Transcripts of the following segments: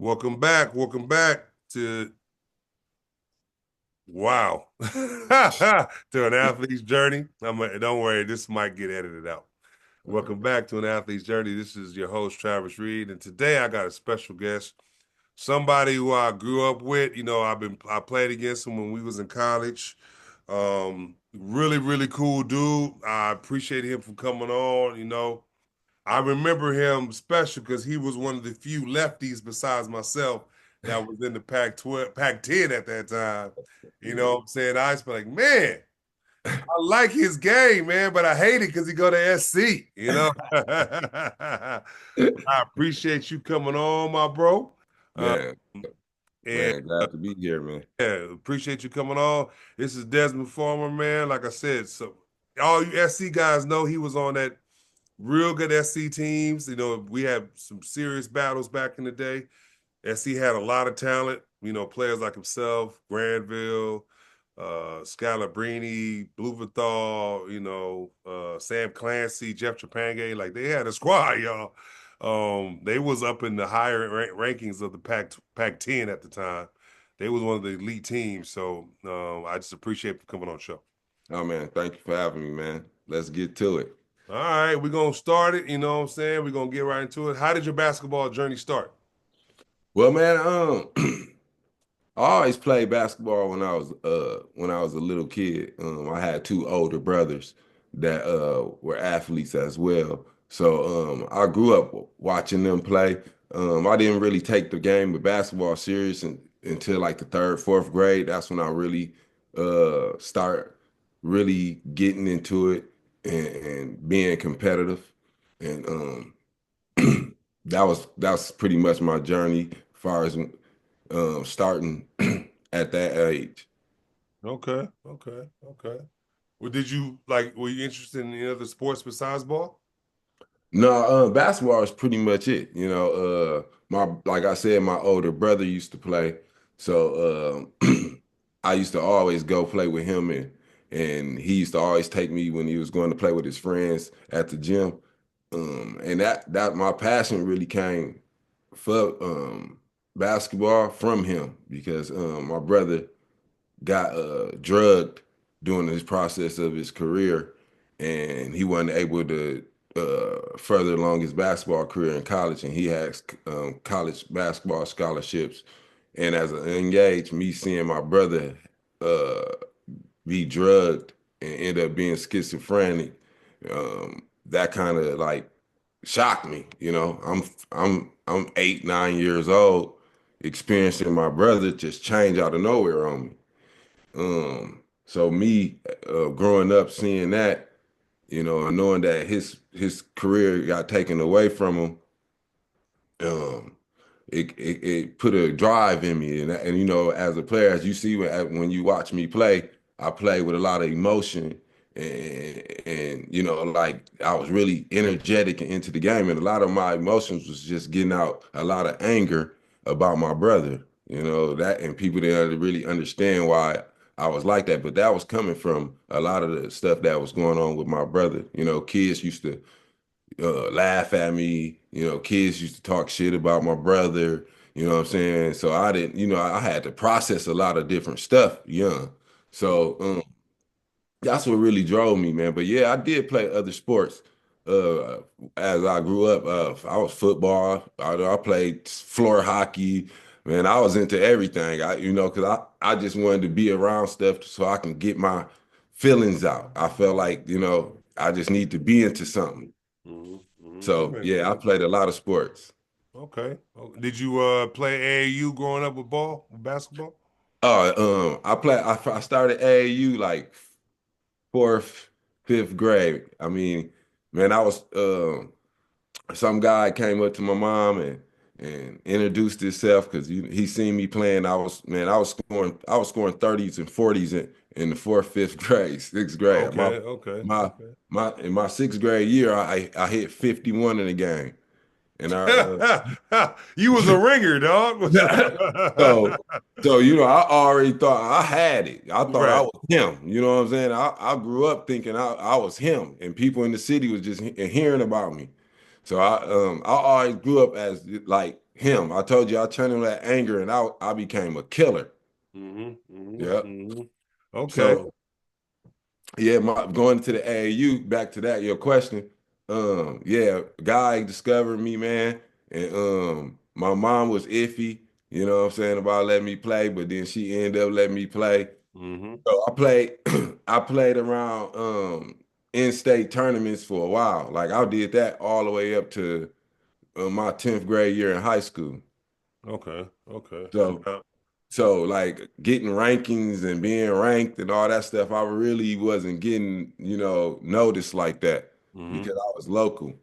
Welcome back. Welcome back to wow to an athlete's journey. Don't worry, this might get edited out. Welcome back to an athlete's journey. This is your host Travis Reed, and today I got a special guest, somebody who I grew up with. I played against him when we was in college. Really cool dude. I appreciate him for coming on. I remember him special because he was one of the few lefties besides myself that was in the Pac-12, Pac-10 at that time. You know what I'm saying? I was like, man, I like his game, man, but I hate it because he go to SC, I appreciate you coming on, my bro. Uh, Man, and man, glad to be here, man. yeah, appreciate you coming on. This is Desmon Farmer, man. Like I said, so all you SC guys know he was on that real good SC teams. We had some serious battles back in the day. SC had a lot of talent, players like himself, Granville, Scalabrini, Blumenthal, Sam Clancy, Jeff Trapangay. Like they had a squad, y'all. They was up in the higher rankings of the Pac-10 at the time. They was one of the elite teams. So I just appreciate for coming on the show. Oh man, thank you for having me, man. Let's get to it. All right, we're gonna start it. You know what I'm saying? We're gonna get right into it. How did your basketball journey start? Well, man, I always played basketball when I was a little kid. I had two older brothers that were athletes as well. So I grew up watching them play. I didn't really take the game of basketball serious until like the third, fourth grade. That's when I really start really getting into it and being competitive. And that's pretty much my journey as far as starting at that age. Okay. Well, did you like? Were you interested in any other sports besides ball? No, basketball is pretty much it. My like I said, my older brother used to play, so I used to always go play with him, and he used to always take me when he was going to play with his friends at the gym. And that my passion really came for basketball from him because my brother got drugged during this process of his career, and he wasn't able to further along his basketball career in college, and he had college basketball scholarships. And as an young age, me seeing my brother uh, be drugged and end up being schizophrenic, that kind of like shocked me. I'm 8, 9 years old, experiencing my brother just change out of nowhere on me. So me growing up seeing that, and knowing that his career got taken away from him, um, it put a drive in me. And as a player, as you see when you watch me play, I play with a lot of emotion, and like I was really energetic and into the game, and a lot of my emotions was just getting out a lot of anger about my brother. That, and people didn't really understand why I was like that, but that was coming from a lot of the stuff that was going on with my brother. Kids used to laugh at me. Kids used to talk shit about my brother. You know what I'm saying? So I didn't, I had to process a lot of different stuff young. So that's what really drove me, man. But yeah, I did play other sports. Uh, as I grew up, I was football. I played floor hockey. Man, I was into everything. Because I just wanted to be around stuff so I can get my feelings out. I felt like, I just need to be into something. That So makes yeah, I sense. played a lot of sports. Okay. Did you play AAU growing up with basketball? I started AAU like fourth, fifth grade. I mean, man, I was some guy came up to my mom and introduced himself because he seen me playing. I was scoring 30s and 40s in the fourth, fifth grade, sixth grade. My Okay. my in my sixth grade year, I hit 51 in the game. And You was a ringer, dog. so I already thought I had it. I thought I Right. was him. You know what I'm saying? I grew up thinking I was him, and people in the city was just hearing about me. So I always grew up as like him. I told you I channeled that anger and I became a killer. Yeah. Okay. So yeah, going to the AAU, back to that, your question. Yeah, guy discovered me, man. And my mom was iffy, you know what I'm saying, about letting me play, but then she ended up letting me play. Mm-hmm. So I played I played around in-state tournaments for a while. Like I did that all the way up to my 10th grade year in high school. Okay. Okay. So Yeah. so like getting rankings and being ranked and all that stuff, I really wasn't getting, noticed like that Mm-hmm. because I was local.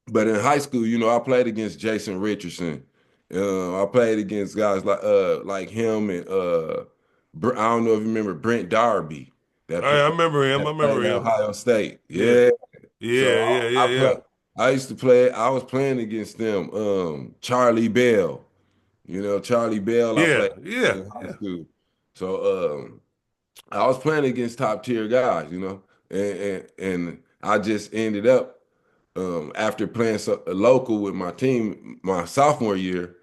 But in high school, I played against Jason Richardson. I played against guys like him and I don't know if you remember Brent Darby that I remember him. I that played remember at him. Ohio State. Yeah. Yeah. So Yeah. Yeah. I Yeah. play. Yeah. I used to play. I was playing against them. Charlie Bell. Charlie Bell, I Yeah. played Yeah. in high Yeah. school. So I was playing against top tier guys, and I just ended up after playing local with my team my sophomore year,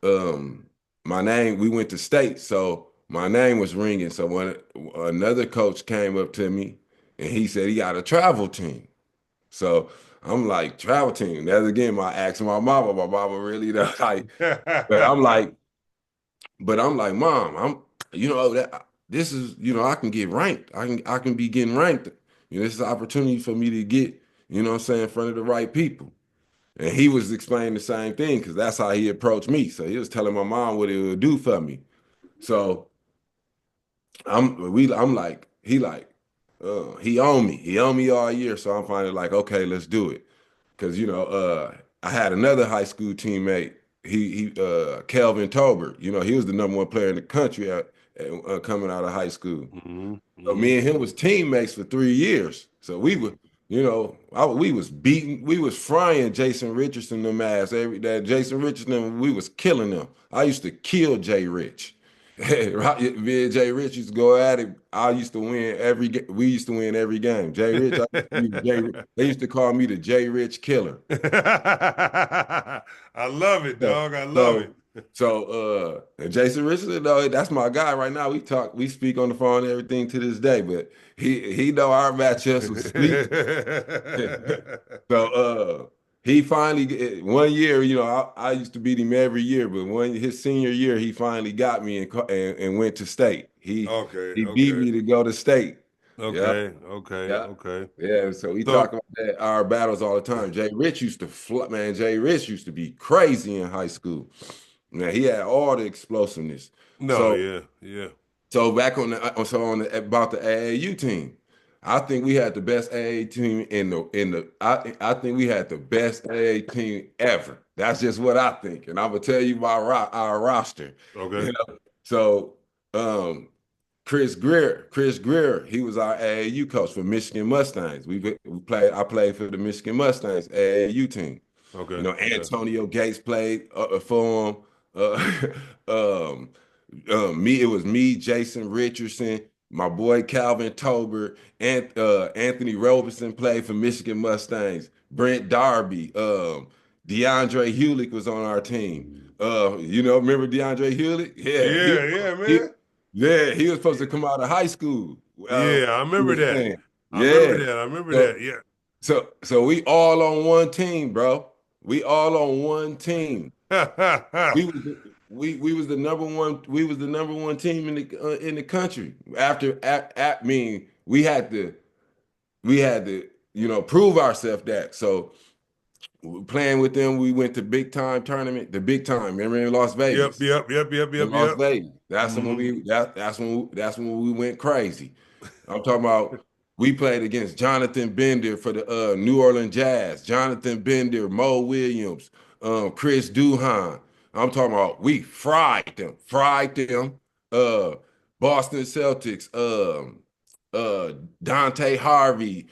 um, we went to state, so my name was ringing. So when another coach came up to me and he said he got a travel team. So I'm like, travel team. That's again my asking my mama. My mama really like, but I'm like, Mom, that this is, I can get ranked. I can be getting ranked. This is an opportunity for me to get, what I'm saying, in front of the right people. And he was explaining the same thing because that's how he approached me. So he was telling my mom what it would do for me. So I'm like, he owned me. He owned me all year. So I'm finally like, okay, let's do it. Because I had another high school teammate. He Kelvin Tolbert. He was the number one player in the country coming out of high school. Mm-hmm. So Mm-hmm. me and him was teammates for 3 years. So we were, we was beating, we was frying Jason Richardson them ass that Jason Richardson, we was killing them. I used to kill Jay Rich. Right, me and Jay Rich used to go at it. I used to win we used to win every game. Jay Rich, I used to be they used to call me the Jay Rich killer. I love it, So, dog. I love it. so, and Jason Richardson, though, that's my guy right now. We speak on the phone and everything to this day, but he know our matchups was sleep. So, he finally one year, I used to beat him every year, but his senior year, he finally got me and went to state. He Okay, he beat okay, me to go to state. Yeah. okay, okay, Yeah. okay. Yeah. So we talk So about that, our battles all the time. Jay Rich used to man, Jay Rich used to be crazy in high school. Man, he had all the explosiveness. no, So yeah, yeah. so back about the AAU team. I think we had the best AA team I think we had the best AA team ever. That's just what I think. And I'm gonna tell you our roster. Okay, You know. So um Chris Greer, he was our AAU coach for Michigan Mustangs. I played for the Michigan Mustangs AAU team. okay, okay. Antonio Gates played for him. Um, it was me, Jason Richardson, my boy Calvin Tolbert, and Anthony Roberson played for Michigan Mustangs. Brent Darby, DeAndre Hewlick was on our team. Remember DeAndre Hewlick? Yeah, Yeah, yeah, he, man. he was supposed to come out of high school. Yeah, I He remember was that. playing. I remember Yeah. that. I remember So that. Yeah. so we all on one team, bro. We all on one team. We was we was the number one. We was the number one team in the country. I mean, we had to prove ourselves that. So playing with them, we went to big time tournament. The big time, remember in Las Yep, Vegas. yep, yep, yep, In yep, Las yep. Vegas. Hmm. That's when we went crazy. I'm talking about we played against Jonathan Bender for the New Orleans Jazz, Jonathan Bender, Mo Williams, Chris Duhon. I'm talking about we fried them. Uh, Boston Celtics, uh, Dante Harvey,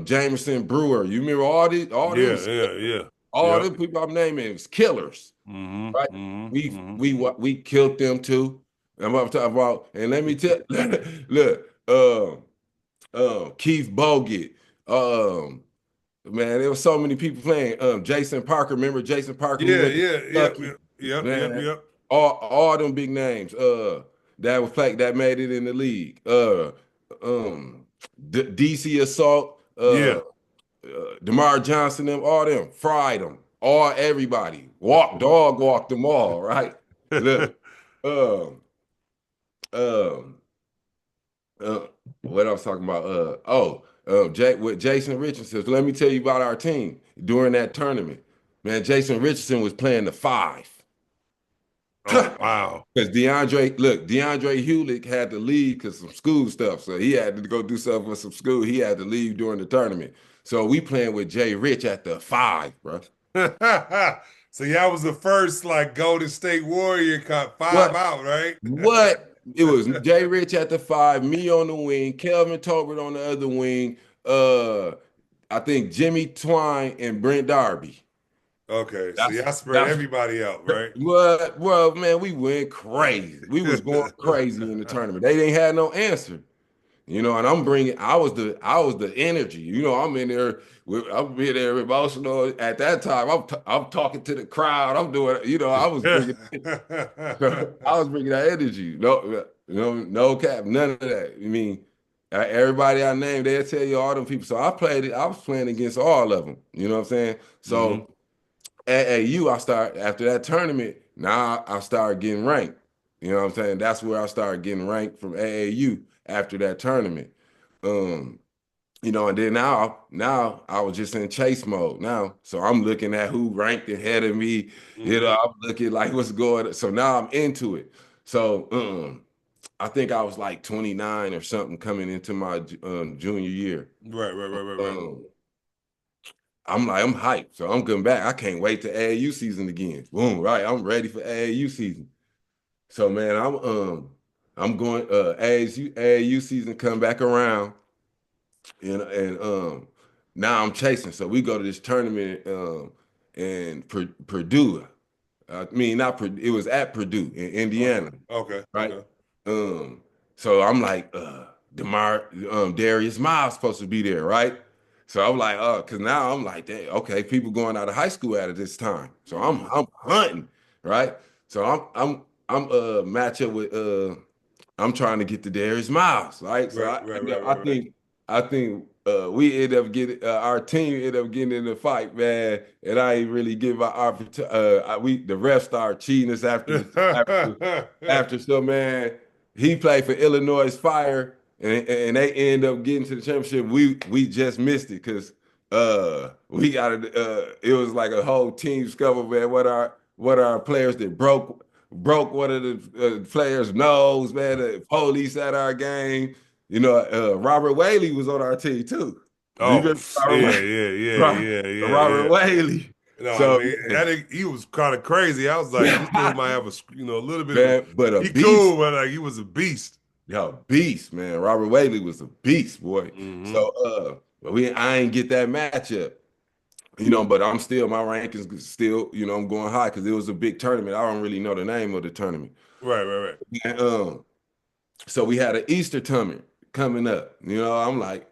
Jameson Brewer. You remember all them Yeah, was yeah, yeah. all Yep. them people I'm naming was killers, Hmm. right? Hmm. We Hmm. we we killed them too. I'm talking about, and let me tell, look, Keith Bogut, um, Man, there was so many people playing. Jason Parker, remember Jason Parker who Yeah, went to yeah, yep, Kentucky? yep, yep, yep, Man, yep. all them big names that was played that made it in the league. Um DC Assault, Yeah. DeMar Johnson, them, all them, fried them, all everybody. Walked them all, right? Look, um, um, uh, what I was talking about, with Jason Richardson. So let me tell you about our team during that tournament. Man, Jason Richardson was playing the five. Oh, wow. Because DeAndre Hewlett had to leave because some school stuff. So he had to go do something for some school. He had to leave during the tournament. So we playing with Jay Rich at the five, bro. So y'all was the first like Golden State Warrior caught five What? out, right? What? It was Jay Rich at the five, me on the wing, Kelvin Tolbert on the other wing. Uh, I think Jimmy Twine and Brent Darby. Okay, so That's y'all spread that's everybody out, right? what. Well, man, we went crazy. We was going crazy in the tournament. They didn't have no answer. And I'm bringing. I was the energy. I'm in there. I'm in there emotional. At that time, I'm talking to the crowd. I'm doing. I was bringing. I was bringing that energy. No cap, none of that. I mean, everybody I named, they'll tell you all them people. So I played it. I was playing against all of them. You know what I'm saying? Hmm. So at AU, I start after that tournament. Now I started getting ranked. You know what I'm saying? That's where I started getting ranked from AAU after that tournament. Um, and then now I was just in chase mode now. So I'm looking at who ranked ahead of me. Hmm. I'm looking like what's going on. So now I'm into it. So I think I was like 29 or something coming into my junior year. Right, right, right, right, right. Um, I'm hyped. So I'm coming back. I can't wait to AAU season again. Boom, right. I'm ready for AAU season. So man, I'm going AAU season come back around and now I'm chasing. So we go to this tournament in Purdue. I mean, not Purdue, it was at Purdue in Okay, Indiana, okay, right? okay. Um, so I'm like, Darius Miles supposed to be there, right? So I'm like, because now I'm like, dang, okay, people going out of high school at this time. So I'm Hmm. I'm hunting, right? So I'm match up with I'm trying to get to Darius Miles, right? So Right, I right, end right, up, I right, right. think I think we end up getting our team ended up getting in the fight, man. And I ain't really give my opportunity. We the refs started cheating us after so man. He played for Illinois Fire, and they end up getting to the championship. We just missed it because we got it. It was like a whole team scuffle, man. What our players that broke one of the players' nose, man. The police at our game. Robert Whaley was on our team too. You Oh, remember Robert, yeah, yeah, yeah, Robert, yeah, yeah, Robert yeah. Whaley? No, I So mean, he was kind of crazy. I was like, this dude might man, have a little bit of but a he beast. cool, but like he was a beast. Yo, beast, man. Robert Whaley was a beast, boy. Hmm. So but I ain't get that matchup. But I'm still my rankings still, I'm going high because it was a big tournament. I don't really know the name of the tournament. Right, right, right. And, so we had an Easter tournament coming up. I'm like,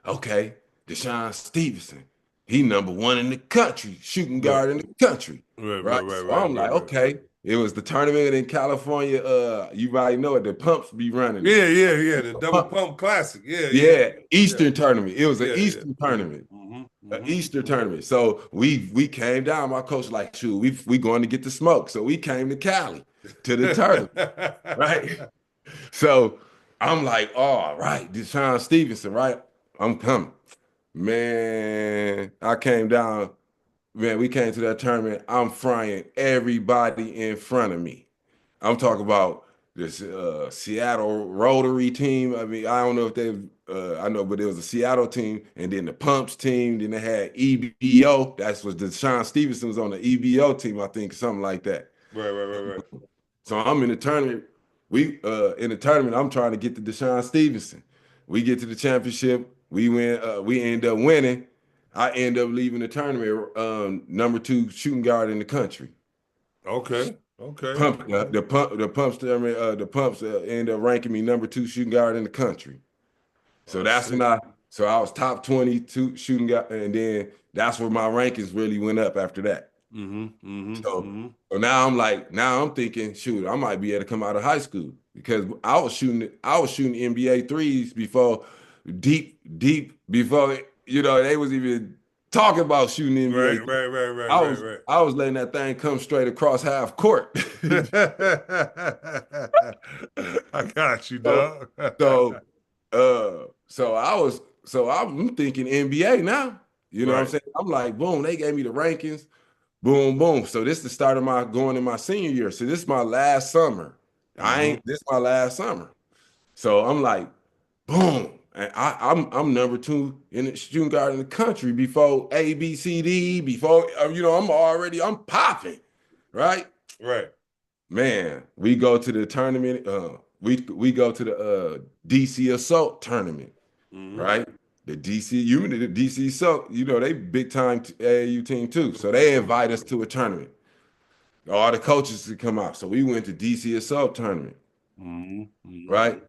okay, Deshaun Stevenson, he number one in the country, shooting Right, guard in the country, right, right, right? right, So right, I'm right, like, right. okay. It was the tournament in California. You might know it. The pumps be running it. Yeah, yeah, yeah. The double pump classic. Yeah, yeah, Yeah, yeah, Eastern tournament. It was an yeah, yeah, Eastern yeah. tournament, Hmm. an Hmm. Easter tournament. So we came down. My coach like, shoot, we going to get the smoke. So we came to Cali to the tournament, right? So I'm like, all right, Deshaun Stevenson, right? I'm coming. Man, I came down. Man, we came to that tournament. I'm frying everybody in front of me. I'm talking about this Seattle Rotary team. I mean, I don't know if I know, but it was a Seattle team, and then the Pumps team. Then they had EBO. That's what Deshaun Stevenson was on the EBO team, I think, something like that. Right, right, right, right. So I'm in the tournament. We in the tournament. I'm trying to get to Deshaun Stevenson. We get to the championship. We win. We end up winning. I end up leaving the tournament number two shooting guard in the country. Okay, okay, Pump okay. the pumps end up ranking me number two shooting guard in the country. So I that's when see. I So I was top 22 shooting guy, and then that's where my rankings really went up after that. Mm-hmm. Mm-hmm. So, Mm-hmm. so now I'm like, now I'm thinking, shoot, I might be able to come out of high school because I was shooting NBA threes before before they was even talking about shooting NBA. Right, right, right, right, I right, was right. I was letting that thing come straight across half court. I got you, So dog. so so I'm thinking NBA now. You know what I'm Right. saying? I'm like, boom, they gave me the rankings. Boom, boom. So this is the start of my going in my senior year. So this is my last summer. Mm-hmm. This is my last summer. So I'm like, boom. And I'm number two in the shooting guard in the country before ABCD, before I'm popping, right? Right. Man, we go to the tournament. We go to the DC Assault tournament, Mm-hmm. right? The DC Assault, they big time AAU team too. So they invite us to a tournament. All the coaches to come out. So we went to DC Assault tournament, Mm-hmm. Mm-hmm. right?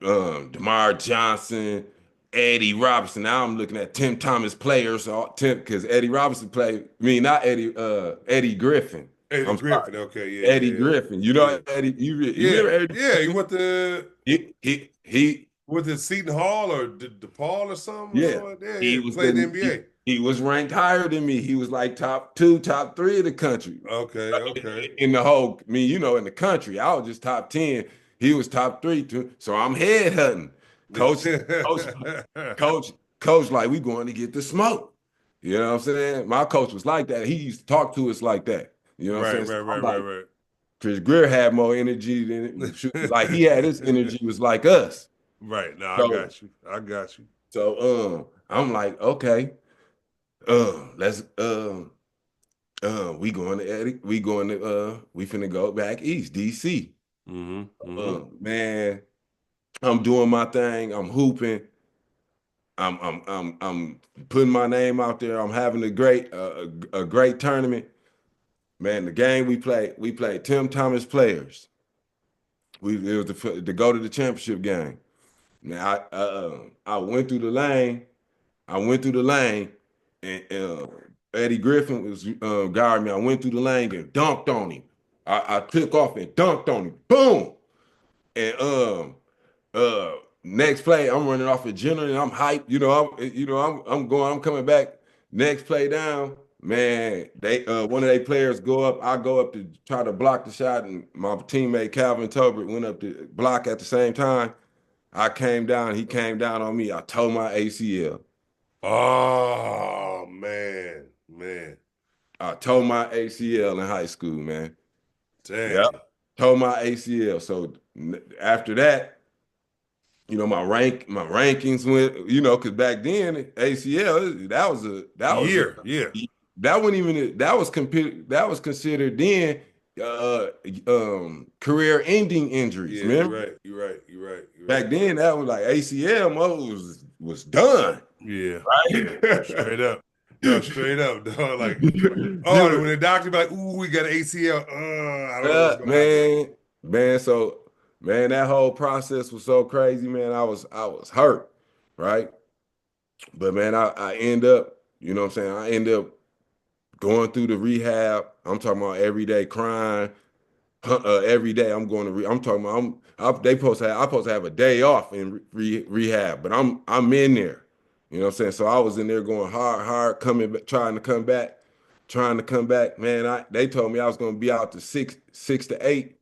DeMar Johnson, Eddie Robinson. Now I'm looking at Tim Thomas players, Tim, because Eddie Robinson played. I mean, not Eddie Griffin. Eddie I'm sorry, Griffin. Okay. Eddie Yeah. Griffin. You Yeah. know Eddie. You Yeah. remember Eddie Yeah. He Griffin? He went to Seton Hall or DePaul or something or Yeah, something like that. Yeah. he He was played in the the NBA. he was ranked higher than me. He was like top two, top three of the country. Okay. Okay. In the whole, I mean, in the country, I was just top 10. He was top three, too. So I'm head hunting. Coach, coach, coach, coach, like we going to get the smoke. You know what I'm saying? My coach was like that. He used to talk to us like that. You know what I'm Right. saying? So Right. I'm Right. Right. like, Right. Chris Greer had more energy than like he had his energy was like us. Right. Now I So got you. I got you. I'm like, okay, let's we going to Eddie, we finna go back east, DC. Mm-hmm. Mm-hmm. Man, I'm doing my thing. I'm hooping. I'm putting my name out there. I'm having a great tournament. Man, the game we played Tim Thomas players. It was to go to the championship game. Now I went through the lane. I went through the lane, and Eddie Griffin was guarding me. I went through the lane and dunked on him. I took off and dunked on him. Boom! And next play, I'm running off a general and I'm hyped. I'm coming back. Next play down, man, they one of their players go up. I go up to try to block the shot, and my teammate Calvin Tolbert went up to block at the same time. I came down, he came down on me. I tore my ACL. Oh man. Man. I tore my ACL in high school, man. Yep. Dang. Tore my ACL. So after that, my rankings went, because back then ACL Year. Yeah. that wasn't even that was considered then uh career ending injuries, Yeah, you're remember? right. You're right. You're right. You're right. Back then that was like ACL mode was done, Yeah, yeah, right? straight up. No, straight up, dog. Like, oh, when You, the doctor be like, "Ooh, we got an ACL," I don't know what's gonna happen. man, so man, that whole process was so crazy, man. I was hurt, right? But man, I end up, you know what I'm saying? I end up going through the rehab. I'm talking about every day crying. Every day I'm going to I'm talking about I supposed to have a day off in rehab, but I'm in there. You know what I'm saying? So I was in there going hard, trying to come back. Man, they told me I was going to be out to six to eight.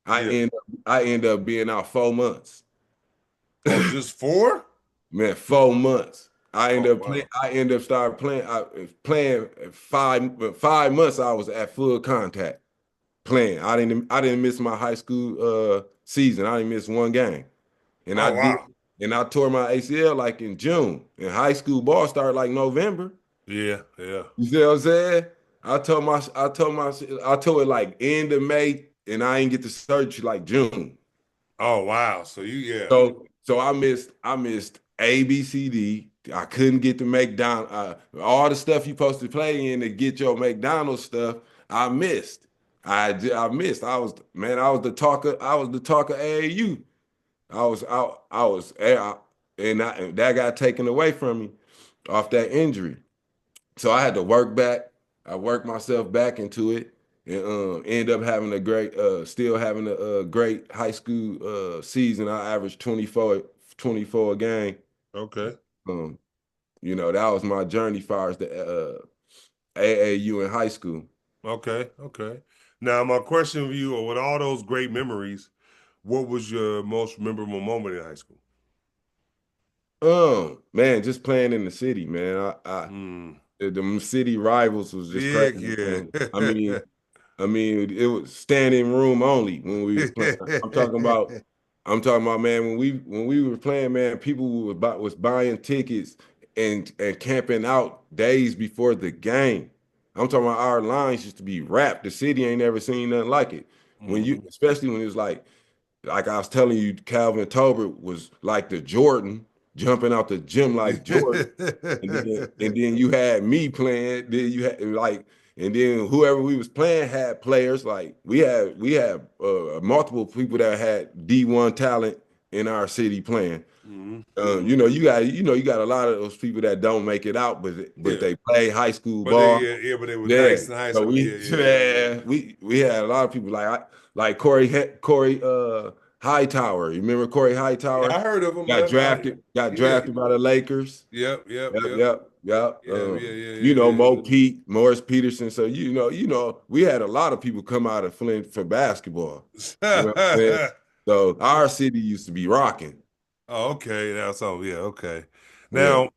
Yeah. I end up being out 4 months. Oh, just four? Man, 4 months. Oh, wow. I end up started playing. I was playing 5 months. I was at full contact playing. I didn't miss my high school season. I didn't miss one game, and I Oh, did. wow. And I tore my ACL like in June. And high school ball started like November. Yeah, yeah. You see what I'm saying? I tore it like end of May, and I didn't get to surgery like June. Oh, wow. So yeah. So I missed A, B, C, D. I couldn't get to McDonald's. All the stuff you supposed to play in to get your McDonald's stuff. I missed. I missed. I was the talker. I was the talker AAU. I was out. I was. and that got taken away from me off that injury. So I had to work back. I worked myself back into it, and end up having a great, still having a great high school season. I averaged 24 a game. Okay. Um, that was my journey far as the AAU in high school. Okay. Okay. Now, my question of you, with all those great memories, what was your most memorable moment in high school? Man, just playing in the city, man. Mm. The city rivals was just crazy, Big, yeah. man. I mean, it was standing room only when we was playing. I'm talking about, man, when we were playing, man, people was buying tickets and camping out days before the game. I'm talking about our lines used to be wrapped. The city ain't never seen nothing like it. Mhm. Especially when it was like I was telling you, Calvin Tolbert was like the Jordan, jumping out the gym like Jordan. And then you had me playing. Then you had and then whoever we was playing had players. Like we had multiple people that had D1 talent in our city playing. Mhm. You Mhm. know, you got a lot of those people that don't make it out, but Yeah. they play high school But they, ball. yeah, but they were Yeah. nice in high So school. we Yeah, yeah. yeah, we had a lot of people like Corey Hightower. You remember Corey Yeah, I Hightower? heard of them. Got drafted, got Yeah. drafted by the Lakers. Yep, yep, Yep, yep. yep, yep. Yeah, yeah, yeah, yeah, Mo Pete, Morris Peterson. So we had a lot of people come out of Flint for basketball. You know what I'm saying? yeah. So our city used to be rocking. Oh, okay. Now, so yeah, okay. Yeah. Now,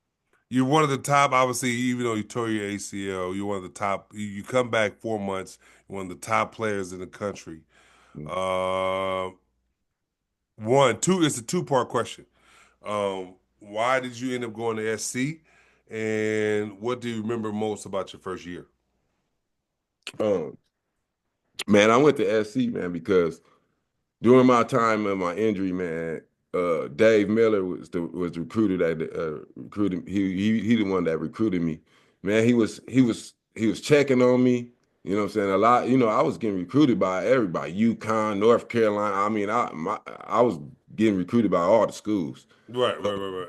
you're one of the top, obviously, even though you tore your ACL, you're one of the top. You come back 4 months, you're one of the top players in the country. Uh, it's a two-part question. Why did you end up going to SC? And what do you remember most about your first year? Um, man, I went to SC, man, because during my time of my injury, man, Dave Miller was recruited at recruited. He the one that recruited me. Man, he was checking on me. You know what I'm saying? A lot. I was getting recruited by everybody. UConn, North Carolina. I mean, I was getting recruited by all the schools. Right, right, right,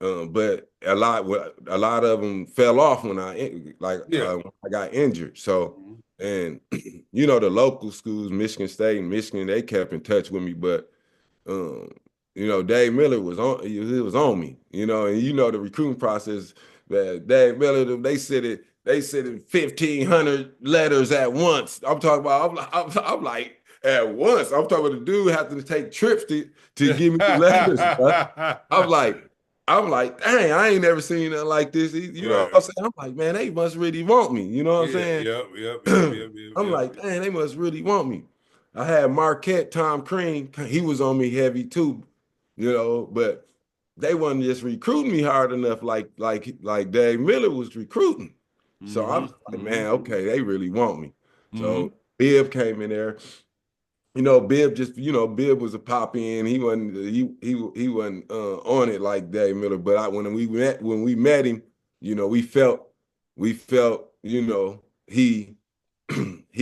right. But a lot of them fell off when Yeah. when I got injured. So, Mhm. and the local schools, Michigan State and Michigan, they kept in touch with me. But um, Dave Miller was on me. And the recruiting process. That Dave Miller, they sent it 1,500 letters at once. I'm talking about. I'm like at once. I'm talking about the dude having to take trips to give me the letters, bro. I'm like, I'm like, dang, I ain't never seen nothing like this. You know what Right. I'm saying? I'm like, man, they must really want me. You know what I'm Yeah, saying? yep, yep, yep, yep, yep, I'm yep. like, dang, they must really want me. I had Marquette, Tom Crean, he was on me heavy too, but they wasn't just recruiting me hard enough like Dave Miller was recruiting. So I Mm-hmm. was like, Mm-hmm. man, okay, they really want me. Mm-hmm. So Bibb came in there. Bibb was a pop in. He wasn't on it like Dave Miller. But when we met him, we felt he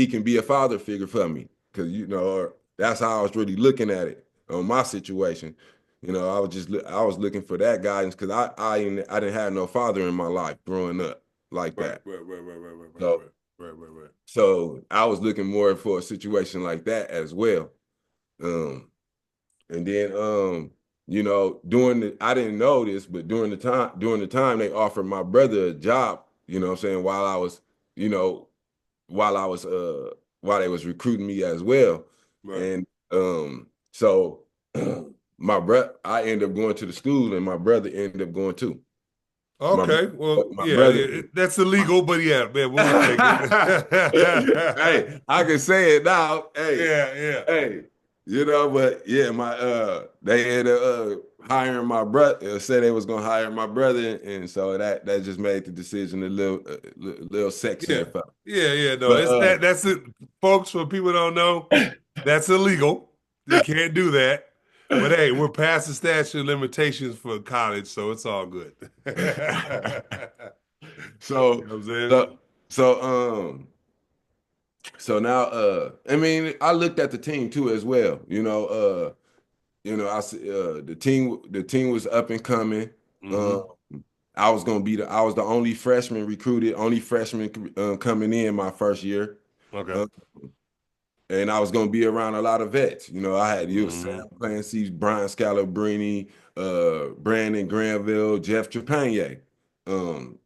can be a father figure for me because that's how I was really looking at it on my situation. I was looking for that guidance because I didn't have no father in my life growing up like Right, that. right, right, right, right, right, right, So right, right, right, right. so I was looking more for a situation like that as well. Um, and then during I didn't know this, but during the time they offered my brother a job, what I'm saying, you know, while I was while they was recruiting me as well. Right. And so I ended up going to the school and my brother ended up going too. My Okay. Well, my yeah, brother that's illegal, but yeah, man, we'll take it. Hey, I can say it now. Hey, Yeah, yeah, hey, but yeah, they ended up hiring my brother, said they was gonna hire my brother, and so that just made the decision a little yeah, sexier for me. yeah, yeah. No, But it's that. That's it, folks. For people who don't know, that's illegal. You can't do that. But hey, we're past the statute of limitations for college, so it's all good. You so know what I'm saying? so so now I mean I looked at the team too as well. the team was up and coming. Uh, Hmm. I was the only freshman recruited, only freshman coming in my first year. Okay. Uh, and I was gonna be around a lot of vets. I had you Sam Hmm. Clancy, Brian Scalabrine, Brandon Granville, Jeff Trepanier. Um,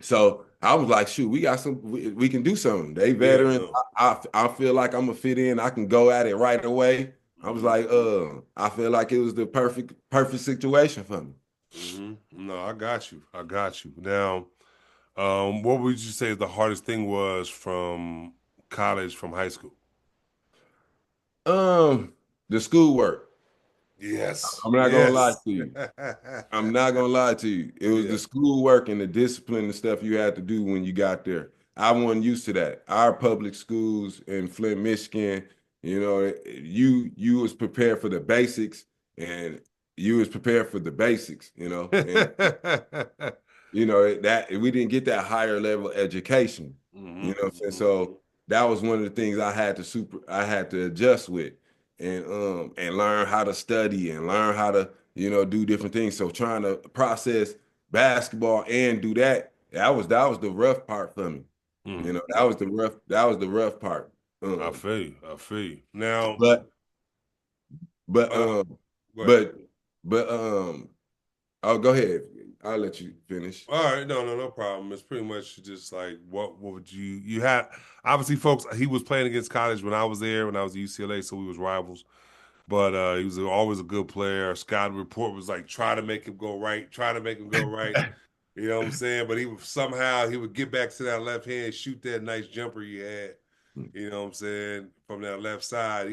so I was like, shoot, we can do something. They Yeah. veterans. I feel like I'm gonna fit in. I can go at it right away. I was Hmm. like, I feel like it was the perfect situation for me. Hmm. No, I got you. I got you. Now, what would you say the hardest thing was from college, from high school? The schoolwork. Yes. I'm not gonna lie Yes. to you. I'm not gonna lie to you. It was Yeah. the schoolwork and the discipline and stuff you had to do when you got there. I wasn't used to that. Our public schools in Flint, Michigan, you was prepared for the basics, and you was prepared for the basics, and that we didn't get that higher level education. Hmm. What I'm saying? Hmm. So that was one of the things I had to adjust with, and learn how to study and learn how to do different things. So trying to process basketball and do that was the rough part for me. Hmm. That was the rough part. I Um, feel you. I feel you. Now, but but uh, um go ahead. but but oh, go ahead. I'll let you finish. All right, no, no, no problem. It's pretty much just like what would you had obviously folks he was playing against college when I was there when I was at UCLA, so we was rivals. But he was always a good player. Scott report was like try to make him go right, try to make him go right. You know what I'm saying? But he would get back to that left hand, shoot that nice jumper he had. You know what I'm saying? From that left side,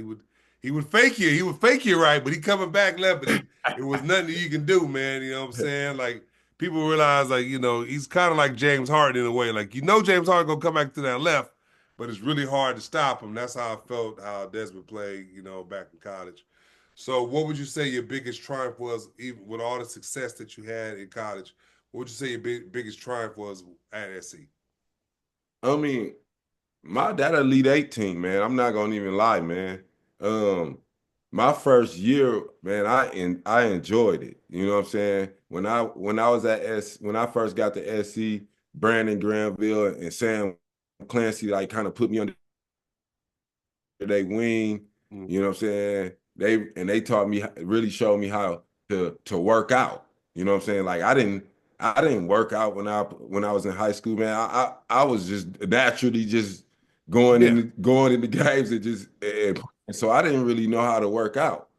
he would fake you. He would fake you right, but he coming back left, but it was nothing that you can do, man. You know what I'm saying? Like people realize, like he's kind of like James Harden in a way. Like James Harden gonna come back to that left, but it's really hard to stop him. That's how I felt how Desmond played, back in college. So, what would you say your biggest triumph was, even with all the success that you had in college? What would you say your biggest triumph was at SC? I mean, that Elite 18, man. I'm not gonna even lie, man. Um, my first year, man, I enjoyed it. You know what I'm saying? When I first got to SC, Brandon Granville and Sam Clancy like kind of put me on they wing. You know what I'm saying? They taught me, really showed me how to work out. You know what I'm saying? Like I didn't work out when I was in high school, man. I was just naturally just Yeah. going into games and so I didn't really know how to work out.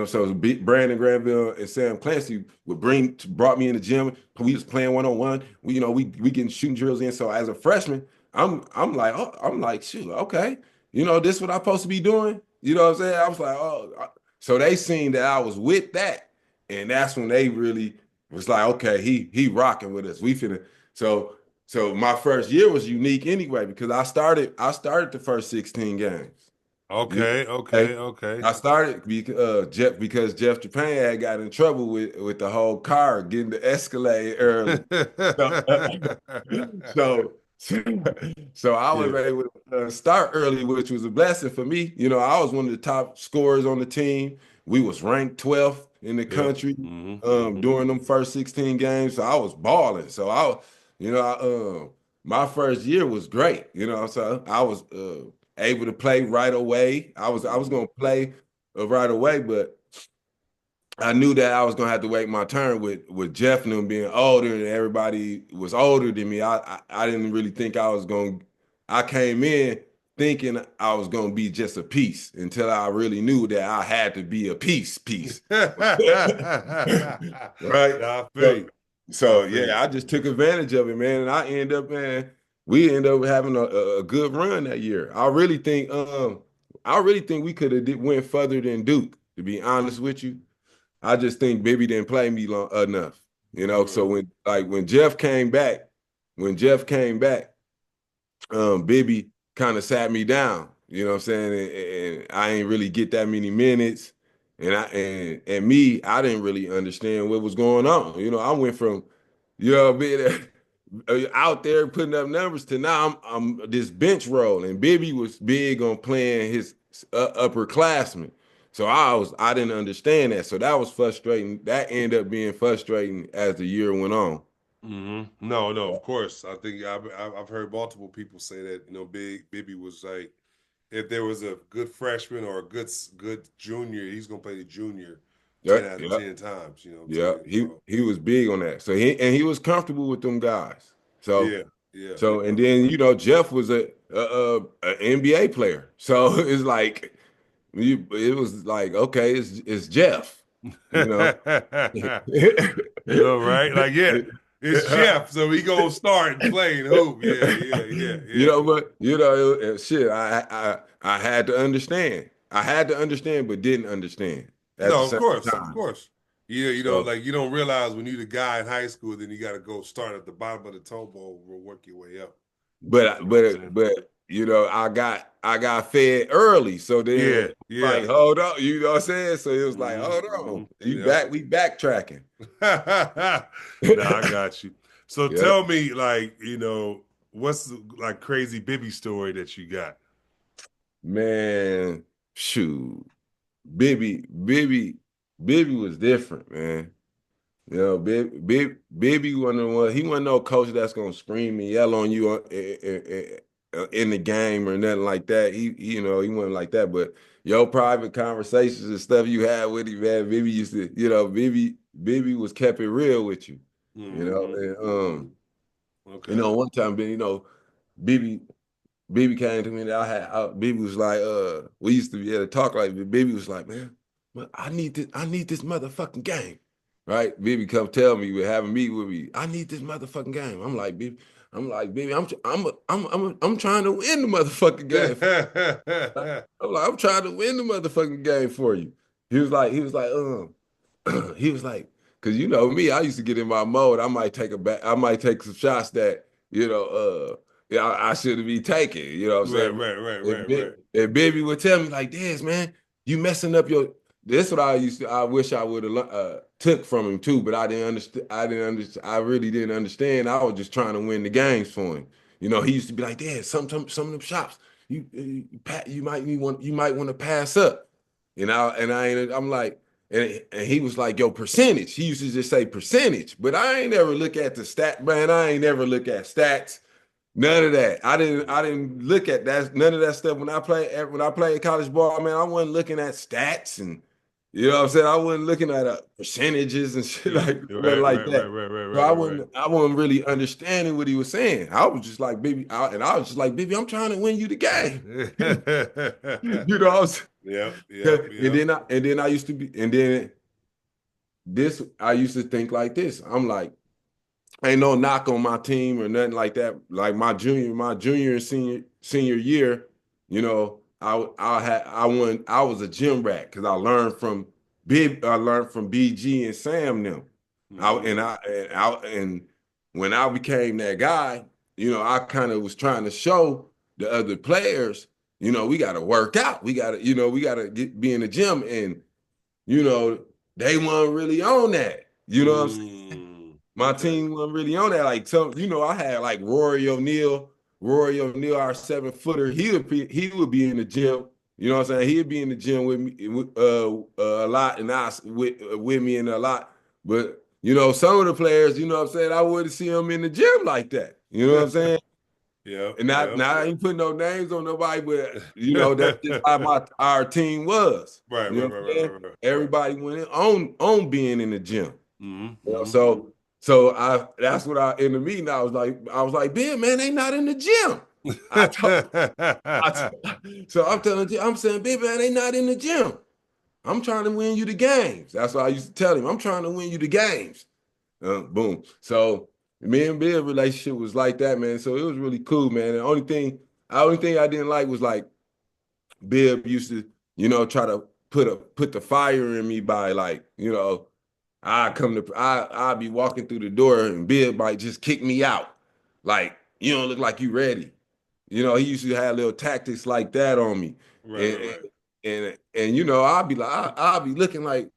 So Brandon Granville and Sam Clancy brought me in the gym. We was playing one-on-one. We getting shooting drills in. So as a freshman, I'm like, oh, I'm like, shoot, okay. This what I'm supposed to be doing. You know what I'm saying? I was like, oh, so they seen that I was with that, and that's when they really was like, okay, he rocking with us. We finna. So my first year was unique anyway because I started the first 16 games. You know, Okay. okay? Okay. Okay. I started because Jeff Japan had got in trouble with the whole car getting the Escalade early. So, so, so I was Yeah. able to start early, which was a blessing for me. I was one of the top scorers on the team. We was ranked 12th in the Yep. country Hmm. Hmm. during them first 16 games. So I was balling. So my first year was great. So I was able to play right away. I was Hmm. gonna play right away, but I knew that I was gonna have to wait my turn with Jeff and them being older and everybody was older than me. I didn't really think I was gonna. I came in thinking I was gonna be just a piece until I really knew that I had to be a piece. Right? Nah, I feel So, you. I so feel you. yeah, I just took advantage of it, man, and we end up having a good run that year. I really think we could have went further than Duke, to be honest with you. I just think Bibby didn't play me long enough. So Mm. when Jeff came back, Bibby kind of sat me down. You know what I'm saying? And I ain't really get that many minutes. And me, I didn't really understand what was going on. I went from, being out there putting up numbers to now I'm this bench role. And Bibby was big on playing his upperclassmen. So I didn't understand that. So that was frustrating. That ended up being frustrating as the year went on. No, no, of course. I think I've heard multiple people say that, Big Bibby was like, if there was a good freshman or a good junior, he's gonna play the junior 10 Yep, out of yep, 10 times, you know what I'm yep. saying? So He was big on that. So he was comfortable with them guys. So yeah, yeah, and then Jeff was a NBA player. So it's like it was like, okay, it's Jeff, you know. right? Like, yeah, it's Jeff, so he gonna start and play and hoop. Yeah, yeah, yeah, yeah. But shit, I had to understand. I had to understand, but didn't understand at the No, same of time. course. Yeah, So, like you don't realize when you're the guy in high school, then you got to go start at the bottom of the toe bowl and work your way up. You know what I'm saying? I got fed early, so then Yeah, yeah. like hold on, you know what I'm saying? So it was like, hold on, Yep. we backtracking. Nah, I got you. So Yeah, tell me, like, what's the, like crazy Bibby story that you got? man, shoot, Bibby, Bibby, Bibby was different, man. Bibby wasn't one. He wasn't no coach that's gonna scream and yell on you in the game or nothing like that. He wasn't like that. But your private conversations and stuff you had with him, man, Bibby used to, Bibby was kept it real with you, and Okay. one time, Bibby Baby came to me and Baby was like, we used to be able to talk like Baby was like, man, I need this motherfucking game. Right? Baby come tell me we're having meet with me. I need this motherfucking game. Baby, I'm trying to win the motherfucking game. I'm trying to win the motherfucking game for you. He was like, he was like, because you know me, I used to get in my mode. I might take some shots that, yeah, I shouldn't be taking. You know what I'm Right, saying? right, right, right, right. And Baby would tell me like, "Des, man, you messing up your." This what I used to. I wish I would have took from him too, but I didn't understand. I didn't understand. I really didn't understand. I was just trying to win the games for him. He used to be like, "Dad, some of them shots, you might want to pass up." I'm like, and he was like, "Yo, percentage." He used to just say percentage, but I ain't ever look at the stat, man. I ain't never look at stats. None of that. I didn't look at that. None of that stuff when I played college ball, man. I wasn't looking at stats and you know what I'm saying. I wasn't looking at percentages and shit Yeah, like nothing right, like right, right, that. right, right, So right, right. I wasn't really understanding what he was saying. I was just like, baby, I was just like, baby, I'm trying to win you the game. You know, Yep, yep, and yep. then I used to be, and then this I used to think like this. I'm like, ain't no knock on my team or nothing like that. Like my junior and senior year, I was a gym rat because I learned from BG and Sam them. I and Hmm. I and I and when I became that guy, I kind of was trying to show the other players, we got to work out. We got to be in the gym, and they weren't really on that. You know what I'm saying? My Okay. team wasn't really on that. Like I had like Rory O'Neal, our 7-footer. He would be in the gym. You know what I'm saying? He'd be in the gym with me a lot, and with me in a lot. But some of the players, you know what I'm saying, I wouldn't see them in the gym like that. You know what I'm saying? Yep, And yep. now I ain't putting no names on nobody, but that's just how our team was. Right, You right, know right, what I'm right, saying? right, right, right. Everybody went in on being in the gym. Mm-hmm, So I that's what I in the meeting I was like, Ben, man, they not in the gym. I told mm-hmm. so I'm saying, Ben, man, they not in the gym. I'm trying to win you the games. That's what I used to tell him. I'm trying to win you the games. Boom. So me and Bill relationship was like that, man. So it was really cool, man. The only thing I didn't like was like Bill used to, try to put the fire in me by like, I'll be walking through the door and Bill might just kick me out. Like, you don't look like you ready. He used to have little tactics like that on me. Right, right, And right. I'll be like, I'll be looking like,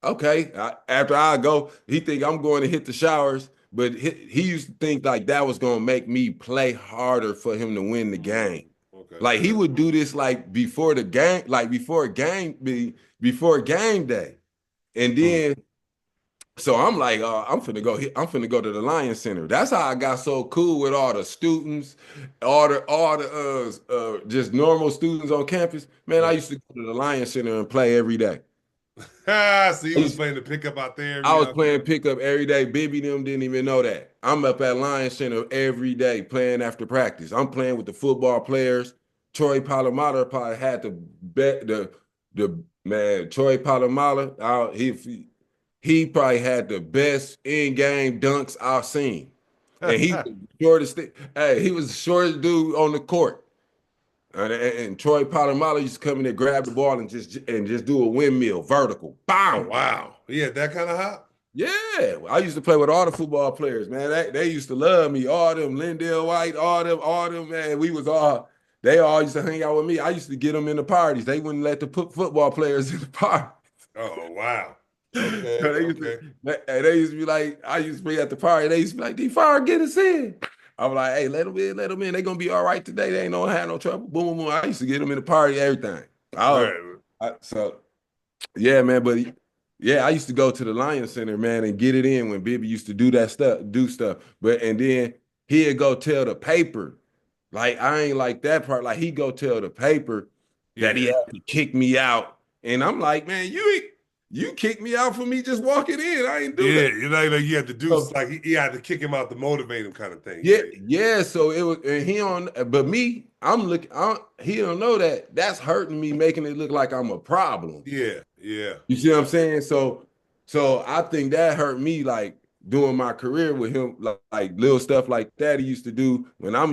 okay. After I go, he think I'm going to hit the showers, but he used to think like that was gonna make me play harder for him to win the Mm, game. Like he would do this like before the game, like before game day. And Mm. then so I'm like, I'm finna go to the Lion Center. That's how I got so cool with all the students, all the just normal students on campus. Man, I Yeah. used to go to the Lion Center and play every day. So you I was used playing the pickup out there every I was now and playing pickup every day. Bibby them didn't even know that. I'm up at Lion Center every day playing after practice. I'm playing with the football players. Troy Polamalu probably had the bet the man Troy Polamalu. He probably had the best in-game dunks I've seen. And he then. was the shortest. Hey, he was the shortest dude on the court. And Troy Polamalu used to come in there, grab the ball, and just do a windmill vertical. Oh Bam! wow. Yeah, that kind of hot. Yeah, I used to play with all the football players, man. They used to love me. All them, Lindell White, all them, man. They all used to hang out with me. I used to get them in the parties. They wouldn't let the football players in the party. Oh wow. Okay. So Okay. they used to be like, I used to be at the party. They used to be like, D-Fire, get us in. I'm like, hey, let them in, let them in. They gonna be all right today. They ain't no have no trouble. Boom, boom, boom. I used to get them in the party, everything. Right. So yeah, man. But yeah, I used to go to the Lion Center, man, and get it in when Bibby used to do stuff. But and then he'd go tell the paper, like I ain't like that part. Like he go tell the paper that he Yeah. had to kick me out, and I'm like, man, you kicked me out for me just walking in. I ain't do Yeah. that. You know, like you had to do So like he had to kick him out to motivate him, kind of thing. yeah, Yeah. yeah. So it was, and he on, but me, I'm looking. He don't know that that's hurting me, making it look like I'm a problem. Yeah. Yeah. You see what I'm Yeah. saying? So I think that hurt me like doing my career with him, like little stuff like that he used to do when I'm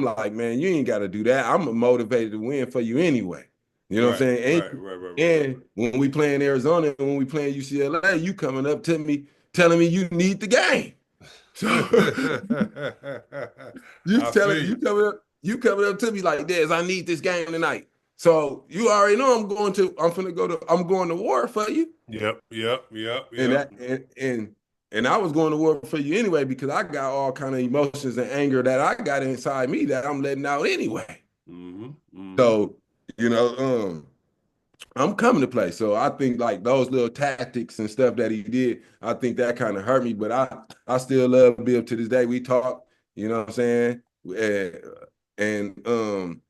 like, man, you ain't got to do that. I'm motivated to win for you anyway. You know what I'm Right. saying? Right. Right. Right. Right. Right. And when we play in Arizona, and when we play in UCLA, you coming up to me telling me you need the game. So I feel you. you coming up to me like this, I need this game tonight. So you already know I'm going to war for you. Yep. Yep. Yep. And Yep. that and I was going to war for you anyway because I got all kind of emotions and anger that I got inside me that I'm letting out anyway. Mm-hmm. Mm-hmm. So, you know, I'm coming to play. So I think like those little tactics and stuff that he did, I think that kind of hurt me. But I still love Bill to this day. We talk, you know what I'm saying? And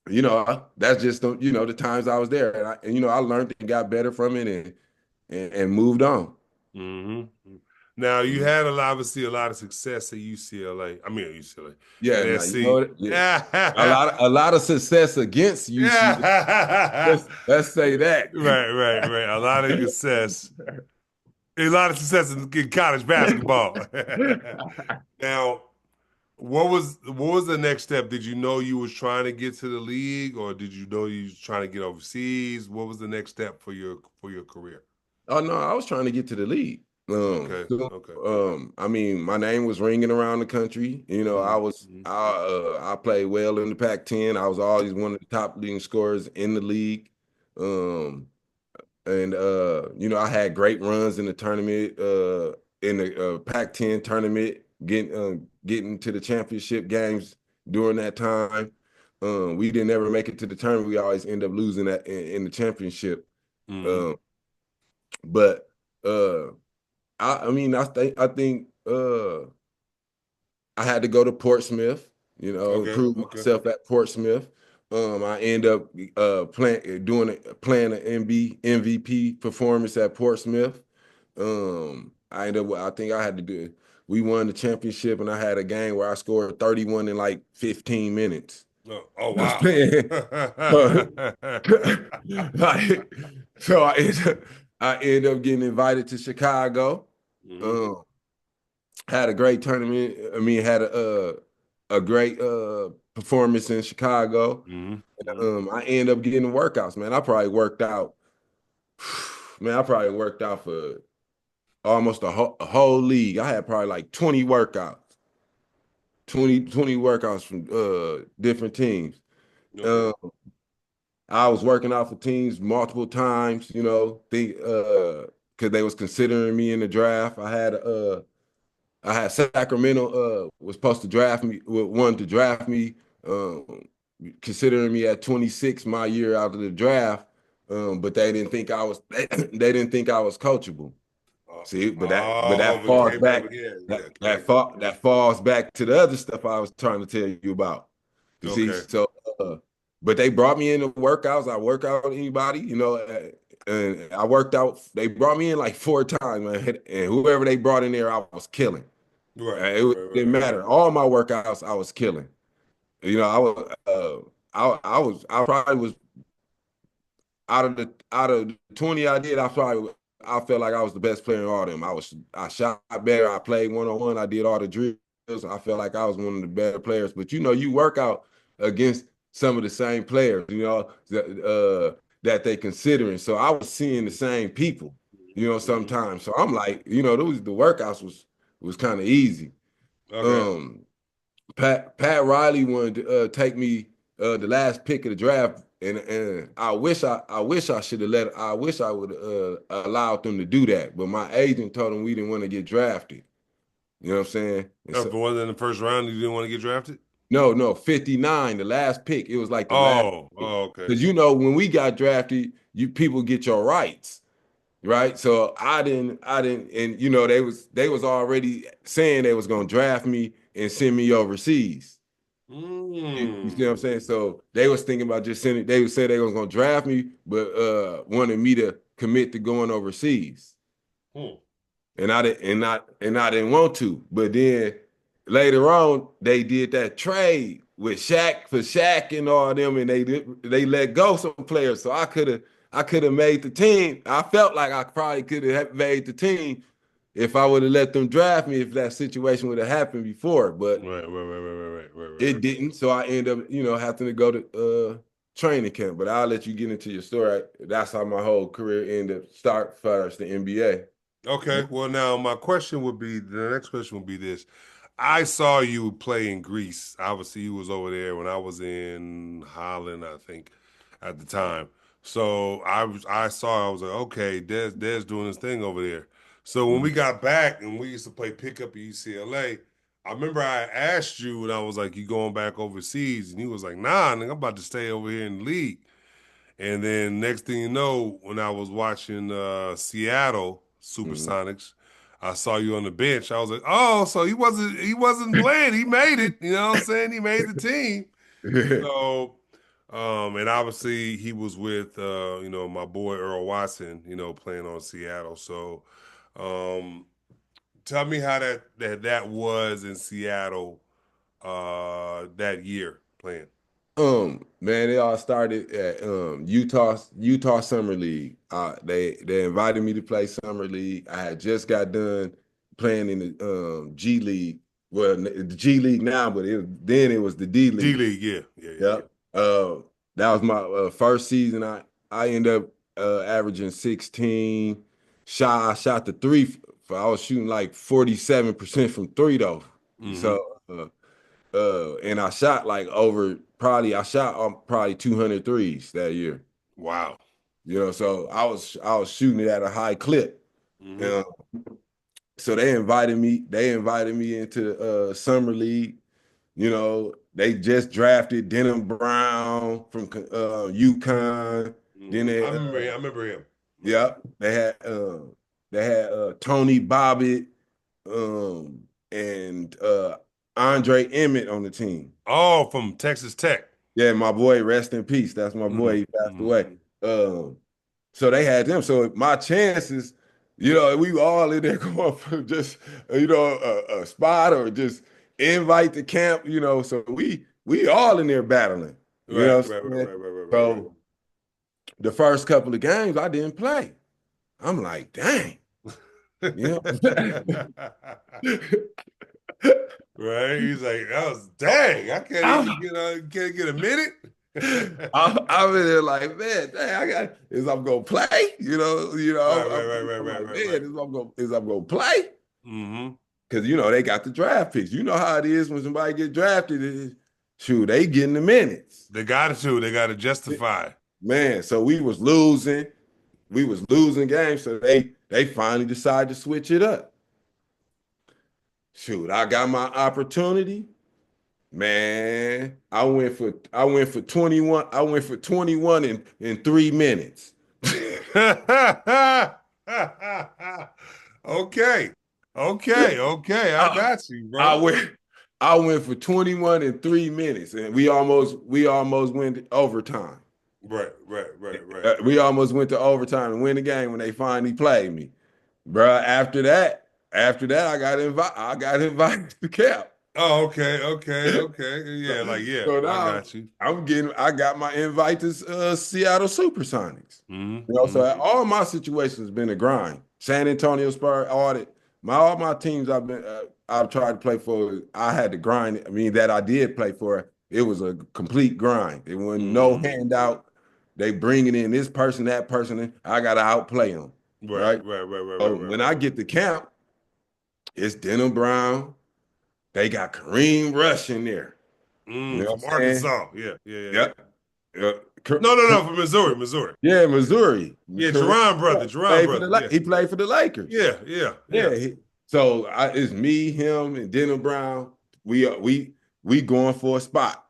you know, that's just you know the times I was there, and you know I learned and got better from it, and moved on. Mm-hmm. Now you Mhm. had obviously a lot of success at UCLA. I mean at UCLA Yeah, at now you know SC. what? Yeah, Yeah. a lot of success against UC. Yeah. Let's say that. Right, right, right. A lot of success. A lot of success in college basketball. Now, what was the next step? Did you know you was trying to get to the league, or did you know you was trying to get overseas? What was the next step for your career? Oh no, I was trying to get to the league. Okay, okay. I mean, my name was ringing around the country. You know, Mm-hmm. I played well in the Pac-10. I was always one of the top leading scorers in the league. Um, and you know, I had great runs in the tournament, in the Pac-10 tournament, getting to the championship games during that time. We didn't ever make it to the tournament. We always end up losing that in the championship. Mm-hmm. Um, but uh, I mean, I think I had to go to Portsmouth, you know, Okay, improve okay. myself at Portsmouth. I end up playing an MVP performance at Portsmouth. I think I had to do. We won the championship, and I had a game where I scored 31 in like 15 minutes. Oh, oh Just wow. playing. Like, so I ended up getting invited to Chicago. Hmm. Um, had a great tournament. I mean, had a great performance in Chicago. Hmm. Hmm. I ended up getting workouts, man. I probably worked out, man. I probably worked out for almost a whole league. I had probably like 20 workouts, 20 workouts from different teams. Okay. Um, I was working out for teams multiple times, you know, because they was considering me in the draft. I had Sacramento was supposed to draft me, wanted to draft me. considering me at 26 my year out of the draft. But they didn't think I was they didn't think I was coachable. See, but that But falls came back back again. Yeah, that falls back to the other stuff I was trying to tell you about. You see, okay. so but they brought me into workouts. I work out with anybody, and I worked out. They brought me in like 4 times, man, and whoever they brought in there, I was killing. Right, It didn't matter. All my workouts, I was killing. I was, I probably was out of the 20 I did, I felt like I was the best player in all of them. I shot better, I played one-on-one, I did all the drills. I felt like I was one of the better players. But you work out against some of the same players, that they considering. So I was seeing the same people, Mhm. sometimes. So I'm like, those the workouts was kind of easy. Okay. Um Pat Riley wanted to take me the last pick of the draft, and I wish I should have I wish I would allowed them to do that, but my agent told him we didn't want to get drafted. You know what I'm saying? And Oh, if so it wasn't in the first round, you didn't want to get drafted? no, 59, the last pick. It was like the last pick. Okay. Because when we got drafted, you people get your rights, right? So I didn't, and they was already saying they was gonna draft me and send me overseas. You see what I'm Mm. saying? So they was thinking about just sending. They said they was gonna draft me, but wanted me to commit to going overseas, Hmm. and I didn't want to. But then later on, they did that trade with Shaq for Shaq and all them, and they let go some players. So I could have made the team. I felt like I probably could have made the team if I would have let them draft me if that situation would have happened before. But Right. it didn't, so I end up, having to go to training camp. But I'll let you get into your story. That's how my whole career ended up start first the NBA. Okay. Well, now my question would be the next question would be this. I saw you play in Greece. Obviously, you was over there when I was in Holland, I think, at the time. So I saw I was like, okay, Des doing his thing over there. So when we Mhm. got back and we used to play pickup at UCLA, I remember I asked you and I was like, you going back overseas? And he was like, nah, nigga, I'm about to stay over here in the league. And then next thing you know, when I was watching Seattle Mhm. Supersonics, I saw you on the bench. I was like, oh, so he wasn't playing. He made it. You know what I'm saying? He made the team. So and obviously he was with my boy Earl Watson, playing on Seattle. So tell me how that was in Seattle that year playing. Man, it all started at Utah Summer League. They invited me to play Summer League. I had just got done playing in the G League. Well, the G League now, but then it was the D G League. League, yeah. Yep. That was my first season. I ended up averaging 16. I shot the three. I was shooting like 47% from three though. Mm-hmm. So and I shot probably 200 threes that year. Wow. So I was shooting it at a high clip. Mm-hmm. Uh, so they invited me into the summer league. They just drafted Denham Brown from UConn. Then I remember him. I remember him. yeah, they had Tony Bobbitt and Andre Emmett on the team. Oh, from Texas Tech. Yeah, my boy, rest in peace. That's my boy. He passed away. Mm-hmm. Um, so they had them. So my chances, we were all in there going for just a spot or just invite to camp. So we all in there battling. You know Right, what right, I'm right, saying? right, right, right, right, So the first couple of games I didn't play. I'm like, dang, you know. right. He's like, I was dang. I can't even I, can't get a minute. I'm in there like, man, dang, is I'm gonna play? Right, I'm, right, right, right, I'm right, like, right, man, right. is I'm gonna play? Mm-hmm. Because they got the draft picks. You know how it is when somebody get drafted. Shoot, they getting the minutes. They got it too. They got to justify. Man, so we was losing. We was losing games. So they finally decided to switch it up. Shoot, I got my opportunity. Man, I went for 21. I went for 21 in 3 minutes. Okay. Okay. Okay. I I, got you, I bro. went I went for 21 in 3 minutes, and we almost went overtime. Right. We almost went to overtime and win the game when they finally played me. Bruh, after that, I got invited to camp. Oh, okay. Yeah, like yeah, So I now got you. I got my invite to Seattle Supersonics. So Hmm. all my situations has been a grind. San Antonio Spurs audit. All my teams I've tried to play for, I had to grind. I mean, that I did play for, it was a complete grind. It wasn't no Hmm. handout. They bringing in this person, that person, and I got to outplay them, right? So when I Right. get to camp, it's Denham Brown. They got Kareem Rush in there. You know what From I'm saying? Arkansas. Yeah. Yep. Uh, No, from Missouri. yeah, Missouri. Yeah, Kareem Jerron played for the brother. Yeah. He played for the Lakers. Yeah. Yeah. So it's me, him, and Denham Brown. We going for a spot.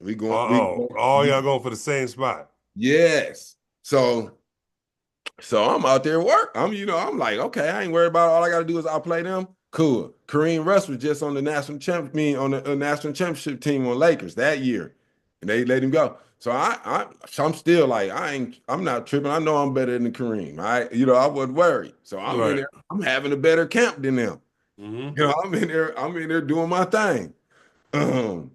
We going. All y'all going for the same spot. Yes. So I'm out there work. I'm like, okay, I ain't worried about it. All I got to do is outplay them. Cool. Kareem Rush was just on the national championship team on Lakers that year, and they let him go. So I'm still like, I'm not tripping. I know I'm better than Kareem. I wasn't worried. So I'm in Right. there. I'm having a better camp than them. Hmm. I'm in there doing my thing. Um,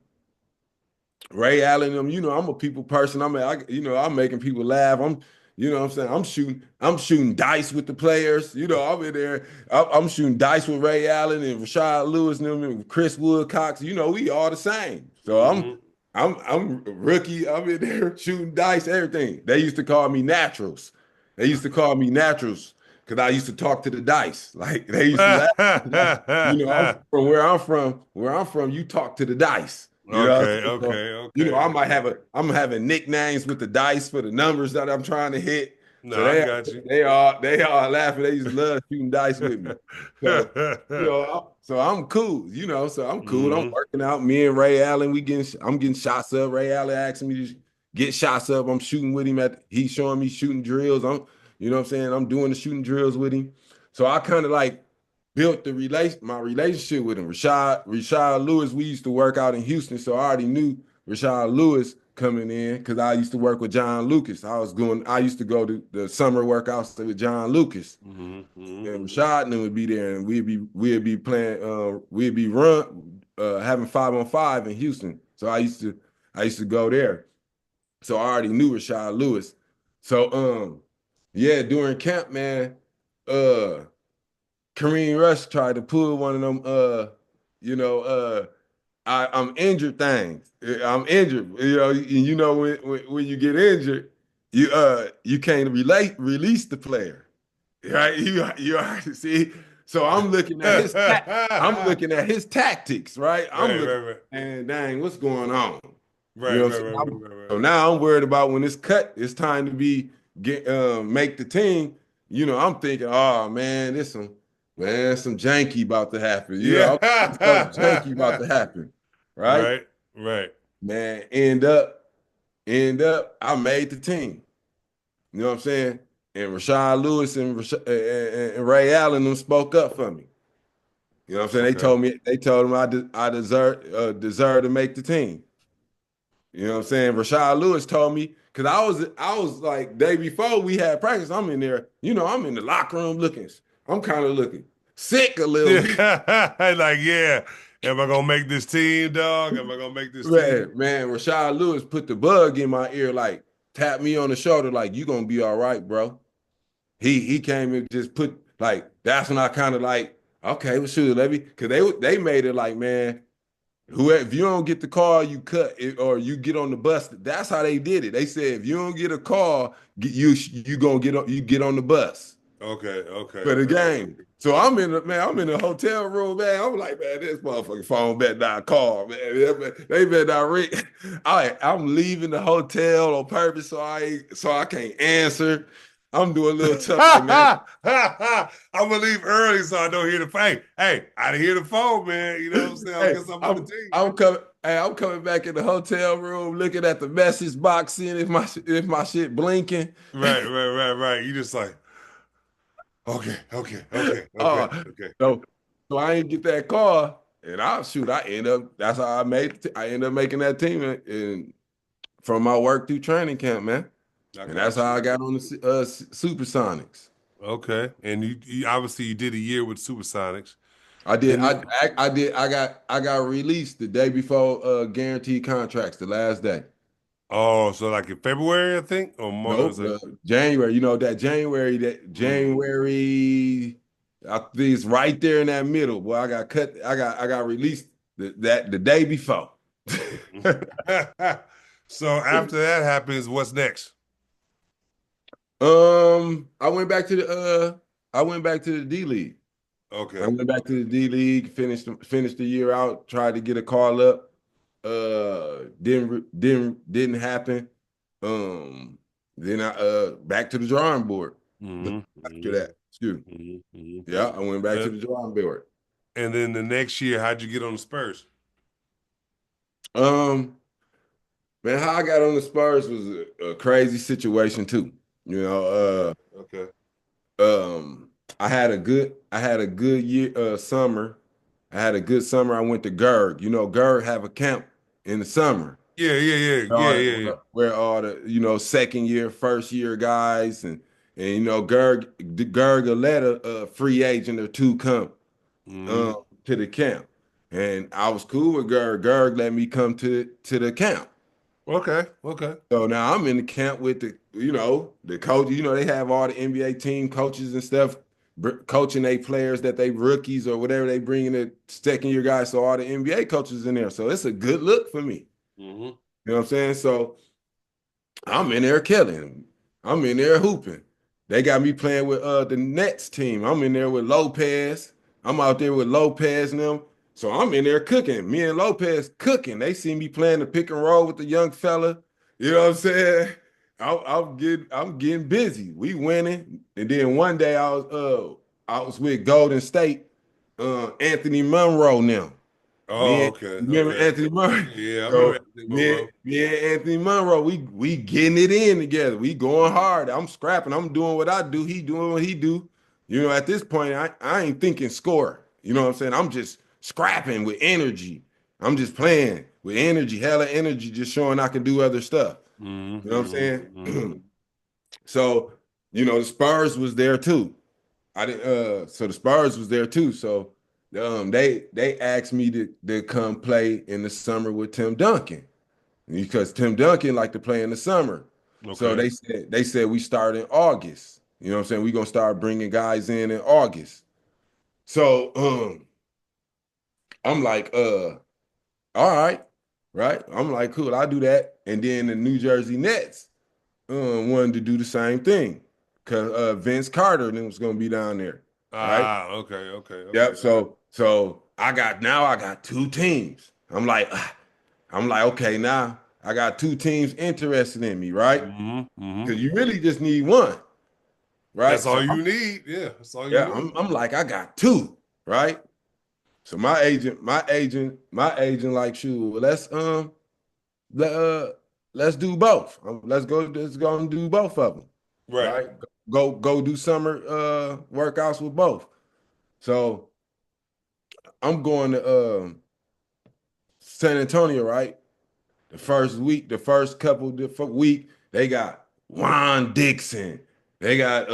Ray Allen, I'm a people person. I'm making people laugh. What I'm saying, I'm shooting dice with the players. I'm in there. I'm shooting dice with Ray Allen and Rashad Lewis and them and Chris Woodcox. We all the same. So Hmm. I'm a rookie. I'm in there shooting dice, everything. They used to call me naturals. They used to call me naturals because I used to talk to the dice. Like they used to laugh. I'm from where I'm from. Where I'm from, you talk to the dice. What I'm saying? So, I'm having nicknames with the dice for the numbers that I'm trying to hit. No, So I they got you. they all laughing. They used to love shooting dice with me. So so I'm cool. So I'm cool. I'm Hmm. working out. Me and Ray Allen, I'm getting shots up. Ray Allen asking me to get shots up. I'm shooting with him he's showing me shooting drills. What I'm saying? I'm doing the shooting drills with him. So I kind of like built my relationship with him. Rashad Lewis, we used to work out in Houston, so I already knew Rashad Lewis coming in because I used to work with John Lucas. I used to go to the summer workouts with John Lucas. And Rashad and them would be there, and we'd be playing, we'd be having 5-on-5 in Houston. So I used to go there. So I already knew Rashad Lewis. So yeah, during camp, man, uh Kareem Rush tried to pull one of them you know, I'm injured things. I'm injured. When you get injured, you can't release the player. Right? You already see. So I'm looking at his tactics, right? I'm looking, Right. and dang, what's going on? Right, right, So, right, right, right, so right. now I'm worried about when it's cut, it's time to make the team. I'm thinking, oh man, some janky about to happen. Yeah. Something janky about to happen, right? Right. Man, end up, I made the team. You know what I'm saying? And Rashad Lewis and Ray Allen them spoke up for me. You know what I'm saying? Okay. They told him I deserve to make the team. You know what I'm saying? Rashad Lewis told me because I was like day before we had practice. I'm in there, I'm in the locker room looking. I'm kind of looking sick a little bit. Yeah. Like, yeah. Am I gonna make this team, dog? Am I gonna make this team? Man, Rashad Lewis put the bug in my ear, like tapped me on the shoulder, like you gonna be all right, bro. He came and just put like that's when I kind of like okay, well shoot, let me because they made it like man. Whoever, if you don't get the call, you cut it, or you get on the bus. That's how they did it. They said if you don't get a call, you gonna get on the bus for the game. Okay. So I'm in the hotel room, man. I'm like, man, this motherfucking phone better not call, man. They better not ring. I'm leaving the hotel on purpose so I can't answer. I'm doing a little tougher, man. I'm gonna leave early so I don't hear the phone. Hey, I didn't hear the phone, man. You know what I'm saying? I Hey, guess I'm on the I'm team. I'm coming. Hey, I'm coming back in the hotel room, looking at the message box, seeing if my shit blinking. Right. You just like, uh, okay. so I ain't get that call, and I'll shoot. I end up. That's how I made. I end up making that team, and from my work through training camp, man. I And that's got how you. I got on the Supersonics. Okay, and you obviously you did a year with Supersonics, I did. and I did. I got released the day before guaranteed contracts, the last day. oh, so like in February, I think, or March, it was Nope, like, January. You know that mm, January. I think it's right there in that middle. Boy, I got cut. I got released the day before. so after that happens, what's next? I went back to I went back to the D League. I Okay. went back to the D League, finished the year out, tried to get a call up. Didn't happen. Um, then I back to the drawing board. But hmm after hmm that, excuse me. hmm Yeah, I went back to Uh, the drawing board. and then the next year, how'd you get on the Spurs? Um, man, how I got on the Spurs was a crazy situation too. You Okay. know, Okay. I had a good year summer. I had a good summer. I went to Gerg. You know, Gerg have a camp in the summer. Yeah. Where all the second year, first year guys and Gerg will let a free agent or two come hmm to the camp, and I was cool with Gerg. Gerg let me come to the camp. Okay. So now I'm in the camp with the coach. You know, they have all the NBA team coaches and stuff coaching they players that they rookies or whatever they bring in the second year guys. So all the NBA coaches in there. So it's a good look for me. hmm You know what I'm saying? So I'm in there killing. I'm in there hooping. They got me playing with the Nets team. I'm in there with Lopez. I'm out there with Lopez and them. So I'm in there cooking. Me and Lopez cooking. They see me playing the pick and roll with the young fella. You know what I'm saying? I'm getting busy. We winning. And then one day I was with Golden State, Anthony Monroe now. Me Oh, and remember okay. Anthony Monroe. Yeah, I remember So Anthony Monroe. me and Anthony Monroe, we getting it in together. We going hard. I'm scrapping. I'm doing what I do. He doing what he do. You know, at this point, I ain't thinking score. You know what I'm saying? I'm just scrapping with energy. I'm just playing with energy, hella energy, just showing I can do other stuff. You know what I'm hmm saying? So, the Spurs was there too. I didn't so the Spurs was there too. So they asked me to come play in the summer with Tim Duncan because Tim Duncan liked to play in the summer. So Okay. they said we start in August. You know what I'm saying? We're gonna start bringing guys in August. So I'm like, all right, right? I'm like, cool, I'll do that. And then the New Jersey Nets wanted to do the same thing because Vince Carter then was gonna be down there, right? Ah, Yep. okay. So I got two teams. I'm like, okay, now I got two teams interested in me, right? hmm Because you really just need one, That's right? all you need. Yeah, that's all you Yeah, need. I'm like, I got two, right? So my agent, like, shoot, well, let, let's do both. Let's go and do both of them, Right. right? Go do summer workouts with both. So I'm going to San Antonio, right? The first couple different week, they got Juan Dixon, they got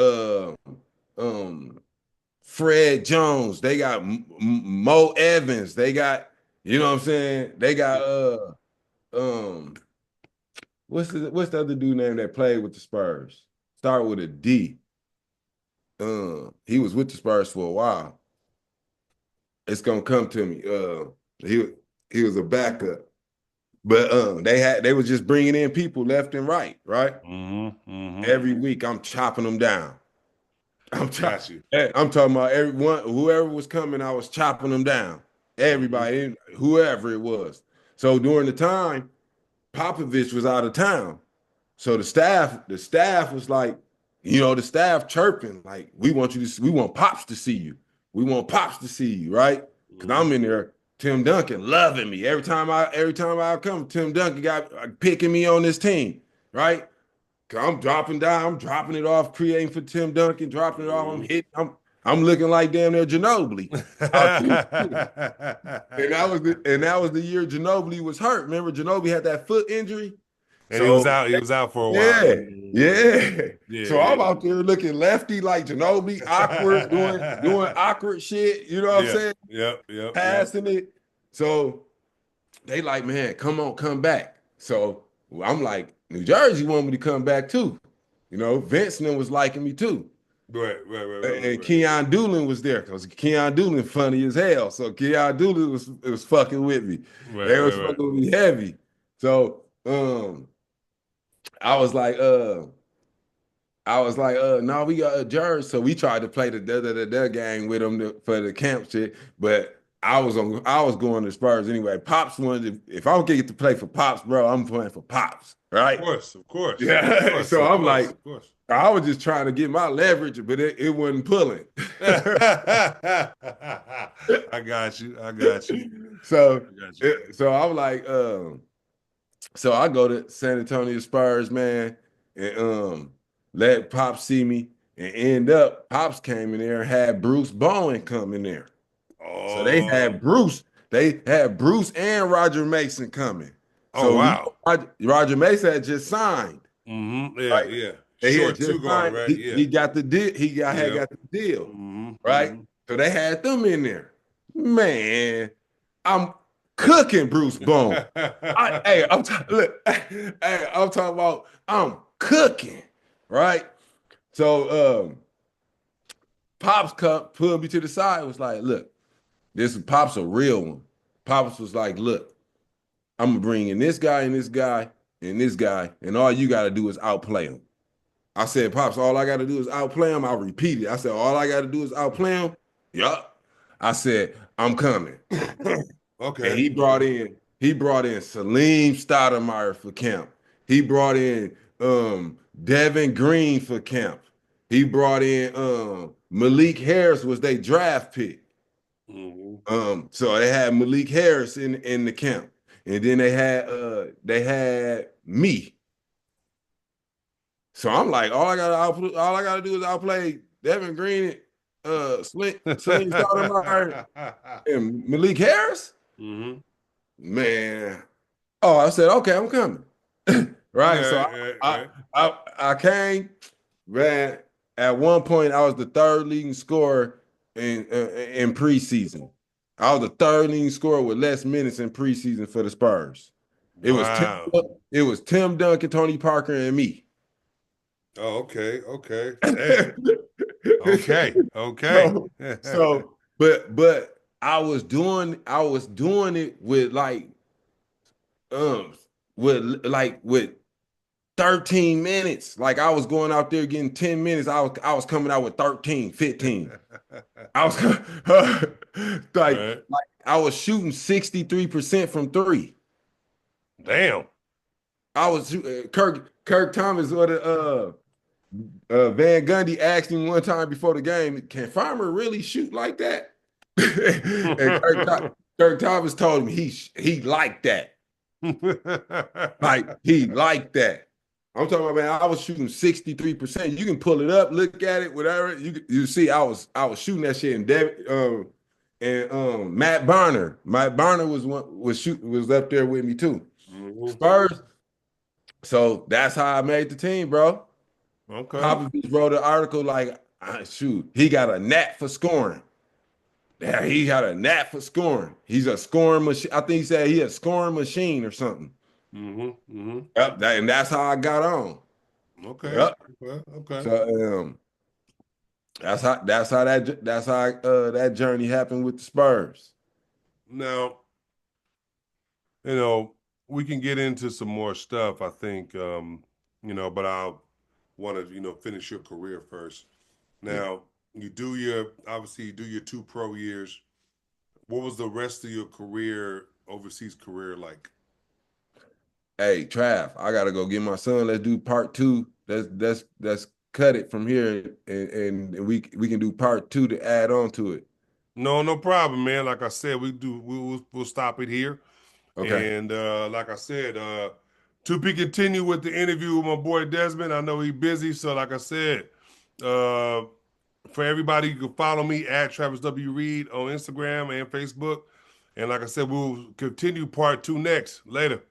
um Fred Jones, they got Mo Evans, they got, you know what I'm saying? They got um what's the other dude name that played with the Spurs? Start with a D. He was with the Spurs for a while. It's gonna come to me. He he was a backup. But they was just bringing in people left and right, right? hmm Every week I'm chopping them down. Got you. I'm talking about everyone, whoever was coming, I was chopping them down. hmm Everybody, whoever it was. So during the time, Popovich was out of town. So the staff was like, the staff chirping like, we want Pops to see you. We want Pops to see you, right? Because Mm-hmm. I'm in there, Tim Duncan loving me. Every time I come, Tim Duncan got picking me on this team, right? Cause I'm dropping down, I'm dropping it off, creating for Tim Duncan, dropping it off. I'm Mm-hmm. hitting, I'm looking like damn near Ginobili. Out there. And that was the year Ginobili was hurt. Remember, Ginobili had that foot injury. And he was So out. He was out for a while. yeah, Mm-hmm. yeah. Yeah, So I'm yeah. out there looking lefty like Ginobili, awkward, doing awkward shit. You know what I'm Yeah. saying? Yep. Yep. Yep. Passing it. So they like, man, come on, come back. So I'm like, New Jersey want me to come back too. Vince and them was liking me too. Right. Right. Right. Right. Right. And Right. Keon Doolin was there because Keon Doolin funny as hell. So Keon Doolin was fucking with me. Right. They Right. was Right. fucking with me heavy. So I was like, no, we got adjourned. So we tried to play the da game with them for the camp shit. But I was going to Spurs anyway. Pops wanted if I don't get to play for Pops, bro, I'm playing for Pops, Of right? course. Of course. Of Yeah. course. So Of I'm course. like, Of course. I was just trying to get my leverage, but it wasn't pulling. I got you. I got you. so I got you. so I was like, so I go to San Antonio Spurs, man, and let Pops see me, and end up Pops came in there and had Bruce Bowen come in there. So Oh. they had Bruce and Roger Mason coming. Oh So wow. Roger Mason had just signed, Mm-hmm. Yeah. right? Yeah. They had Short two just guard, signed. right? Yeah. He got the deal. Had Yep. got the deal, Mm-hmm. right? Mm-hmm. So they had them in there. Man, I'm cooking Bruce Bowen. Hey, look, hey, I'm talking about I'm cooking, right? So Pops pulled me to the side, was like, look, this is Pops a real one. Pops was like, look, I'm gonna bring in this guy and this guy and this guy, and all you gotta do is outplay him. I said, Pops, all I gotta do is outplay him. I'll repeat it. I said, all I gotta do is outplay him. Yup. I said, I'm coming. And Okay. he brought in Salim Stoudemire for camp. He brought in Devin Green for camp. He brought in Malik Harris was their draft pick. Mm-hmm. So they had Malik Harris in the camp. And then they had me. So I'm like, all I gotta do is outplay Devin Green, Salim Stoudemire, and Malik Harris. Mm-hmm. Man, oh, I said, okay, I'm coming. Right. So Right, right, I, right. I I came, man. At one point, I was the third leading scorer in preseason. I was the third leading scorer with less minutes in preseason for the Spurs. It was Tim, Wow. it was Tim Duncan, Tony Parker, and me. Oh, okay. Okay. Damn. Okay. Okay. so, but I was doing it um with 13 minutes. Like I was going out there getting 10 minutes. I was coming out with 13, 15. I was like Right. I was shooting 63% from three. Damn. I was Kirk Thomas or the Van Gundy asked him one time before the game, can Farmer really shoot like that? And Kirk Thomas told him he liked that. Like he liked that. I'm talking about, man, I was shooting 63%. You can pull it up, look at it, whatever. You see, I was shooting that shit. And Matt Barner. Matt Barner was up there with me too. Mhm. Spurs. So that's how I made the team, bro. Okay. Popovich wrote an article like, shoot, he got a knack for scoring. Yeah, he had a knack for scoring. He's a scoring machine. I think he said he a scoring machine or something. Mm-hmm. Mm-hmm. Yep, and that's how I got on. Okay. Yep. Okay. Okay. So that's how that journey happened with the Spurs. Now, you know, we can get into some more stuff, I think, but I'll want to, finish your career first. Yeah. Now, obviously you do your 2 pro years. What was the rest of your overseas career like? Hey, Trav, I gotta go get my son. Let's do part two. That's cut it from here, and we can do part two to add on to it. No, no problem, man. Like I said, we'll stop it here. Okay. And like I said, to be continued with the interview with my boy Desmond. I know he's busy, so like I said, uh, for everybody, you can follow me at Travis W. Reed on Instagram and Facebook. And like I said, we'll continue part two next. Later.